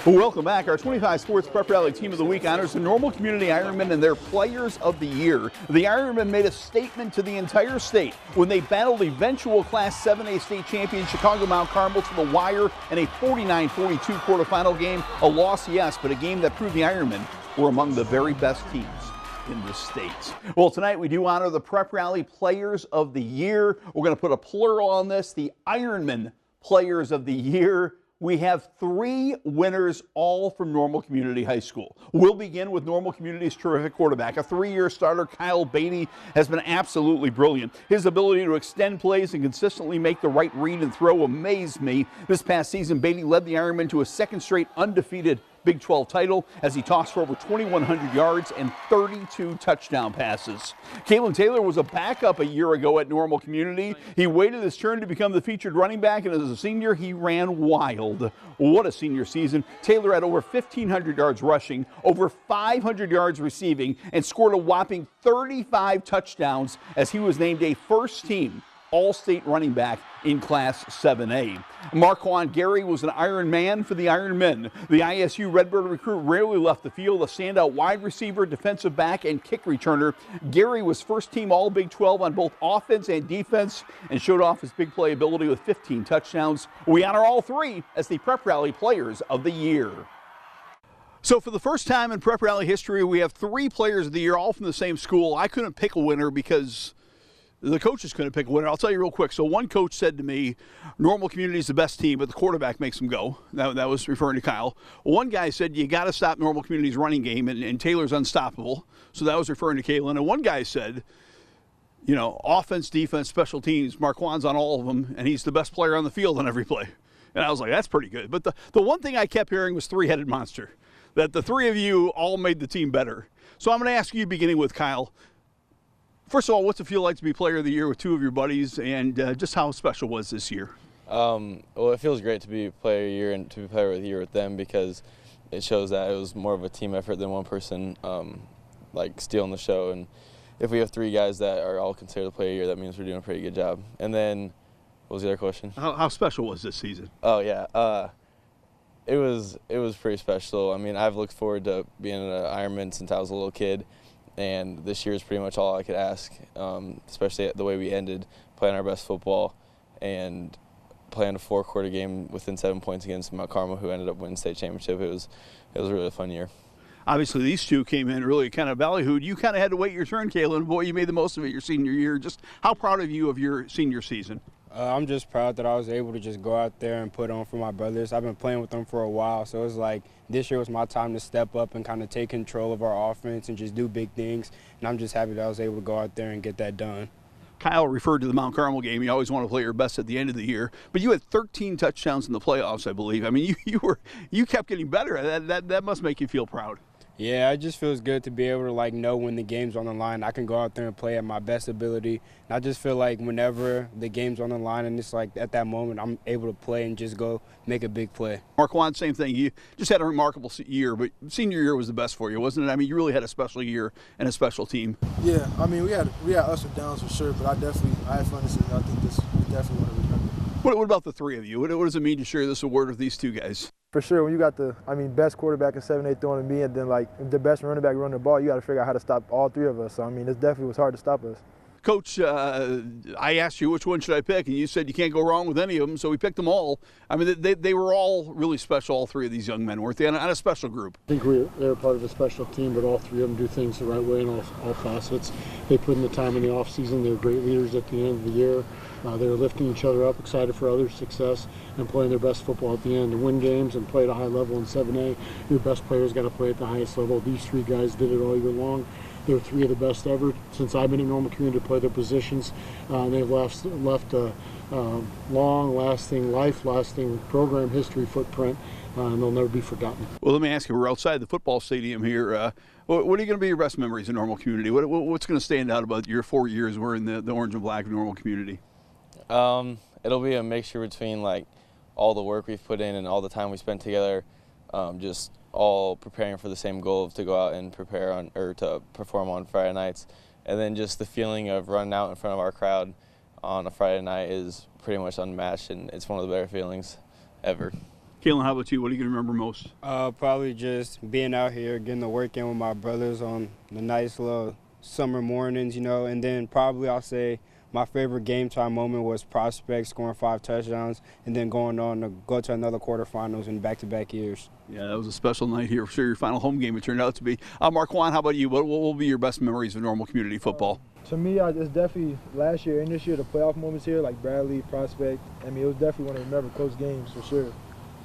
Welcome back. Our 25 Sports Prep Rally Team of the Week honors the Normal Community Ironmen and their Players of the Year. The Ironmen made a statement to the entire state when they battled eventual Class 7A state champion Chicago Mount Carmel to the wire in a 49-42 quarterfinal game. A loss, yes, but a game that proved the Ironmen were among the very best teams in the state. Well, tonight we do honor the Prep Rally Players of the Year. We're going to put a plural on this, the Ironmen Players of the Year. We have 3 winners, all from Normal Community High School. We'll begin with Normal Community's terrific quarterback. A 3-year starter, Kyle Beatty, has been absolutely brilliant. His ability to extend plays and consistently make the right read and throw amazed me. This past season, Beatty led the Ironmen to a second straight undefeated Big 12 title as he tossed for over 2,100 yards and 32 touchdown passes. Kalen Taylor was a backup a year ago at Normal Community. He waited his turn to become the featured running back, and as a senior, he ran wild. What a senior season. Taylor had over 1,500 yards rushing, over 500 yards receiving, and scored a whopping 35 touchdowns as he was named a first-team All-State running back in Class 7A. Marquand Gary was an Iron Man for the Ironmen. The ISU Redbird recruit rarely left the field, a standout wide receiver, defensive back, and kick returner. Gary was first-team All-Big 12 on both offense and defense and showed off his big play ability with 15 touchdowns. We honor all 3 as the Prep Rally Players of the Year. So for the first time in Prep Rally history, we have 3 Players of the Year, all from the same school. I couldn't pick a winner because the coaches couldn't pick a winner. I'll tell you real quick. So one coach said to me, Normal Community is the best team, but the quarterback makes them go. That was referring to Kyle. One guy said, you got to stop Normal Community's running game, and Taylor's unstoppable. So that was referring to Kalen. And one guy said, you know, offense, defense, special teams, Marquand's on all of them, and he's the best player on the field on every play. And I was like, that's pretty good. But the one thing I kept hearing was three-headed monster, that the 3 of you all made the team better. So I'm going to ask you, beginning with Kyle, first of all, what's it feel like to be Player of the Year with 2 of your buddies, and just how special was this year? Well, it feels great to be Player of the Year and to be Player of the Year with them because it shows that it was more of a team effort than one person like stealing the show. And if we have 3 guys that are all considered the Player of the Year, that means we're doing a pretty good job. And then, what was the other question? How special was this season? Oh yeah, it was pretty special. I mean, I've looked forward to being an Ironman since I was a little kid. And this year is pretty much all I could ask, especially the way we ended, playing our best football and playing a 4-quarter game within 7 points against Mount Carmel, who ended up winning state championship. It was a really fun year. Obviously, these 2 came in really kind of ballyhooed. You kind of had to wait your turn, Kalen. Boy, you made the most of it your senior year. Just how proud of you of your senior season? I'm just proud that I was able to just go out there and put on for my brothers. I've been playing with them for a while, so it was like this year was my time to step up and kind of take control of our offense and just do big things. And I'm just happy that I was able to go out there and get that done. Kyle referred to the Mount Carmel game. You always want to play your best at the end of the year, but you had 13 touchdowns in the playoffs, I believe. I mean, you kept getting better. That must make you feel proud. Yeah, it just feels good to be able to know when the game's on the line, I can go out there and play at my best ability. And I just feel like whenever the game's on the line and it's like at that moment, I'm able to play and just go make a big play. Marquand, same thing. You just had a remarkable year, but senior year was the best for you, wasn't it? I mean, you really had a special year and a special team. Yeah, I mean, we had ups and downs for sure, but I had fun this season. I think this we definitely want to remember. What about the 3 of you? What does it mean to share this award with these 2 guys? For sure, when you got the best quarterback in 7A throwing to me, and then the best running back running the ball, you got to figure out how to stop all 3 of us. So I mean, it definitely was hard to stop us. Coach, I asked you which one should I pick, and you said you can't go wrong with any of them, so we picked them all. I mean, they were all really special, all 3 of these young men, weren't they, on a special group? I think they were part of a special team, but all 3 of them do things the right way in all facets. They put in the time in the off-season. They were great leaders at the end of the year. They were lifting each other up, excited for others' success, and playing their best football at the end. To win games and play at a high level in 7A, your best players got to play at the highest level. These 3 guys did it all year long. They're 3 of the best ever since I've been in Normal Community to play their positions. They've left a long-lasting, life-lasting program history footprint, and they'll never be forgotten. Well, let me ask you, we're outside the football stadium here. What are going to be your best memories in Normal Community? What's going to stand out about your 4 years wearing the orange and black of Normal Community? It'll be a mixture between all the work we've put in and all the time we spent together, just all preparing for the same goal of to go out and to perform on Friday nights, and then just the feeling of running out in front of our crowd on a Friday night is pretty much unmatched, and it's one of the better feelings ever. Kalen, how about you? What are you going to remember most? Probably just being out here, getting to work in with my brothers on the nice little summer mornings, and then probably I'll say my favorite game time moment was Prospect scoring 5 touchdowns and then going on to go to another quarterfinals in back-to-back years. Yeah, that was a special night here. Sure, your final home game it turned out to be. Marquand, how about you? What will be your best memories of Normal Community football? To me, it's definitely last year and this year, the playoff moments here, like Bradley, Prospect. I mean, it was definitely one to remember, close games for sure.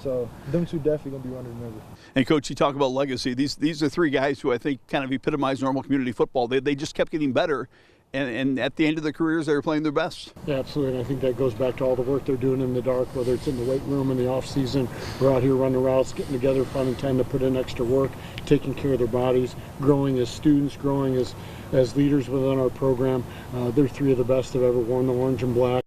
So them two definitely going to be one to remember. And, Coach, you talk about legacy. These are 3 guys who I think kind of epitomize Normal Community football. They just kept getting better. And at the end of their careers, they were playing their best. Yeah, absolutely. And I think that goes back to all the work they're doing in the dark, whether it's in the weight room in the off season, we're out here running routes, getting together, finding time to put in extra work, taking care of their bodies, growing as students, growing as leaders within our program. They're 3 of the best that have ever worn the orange and black.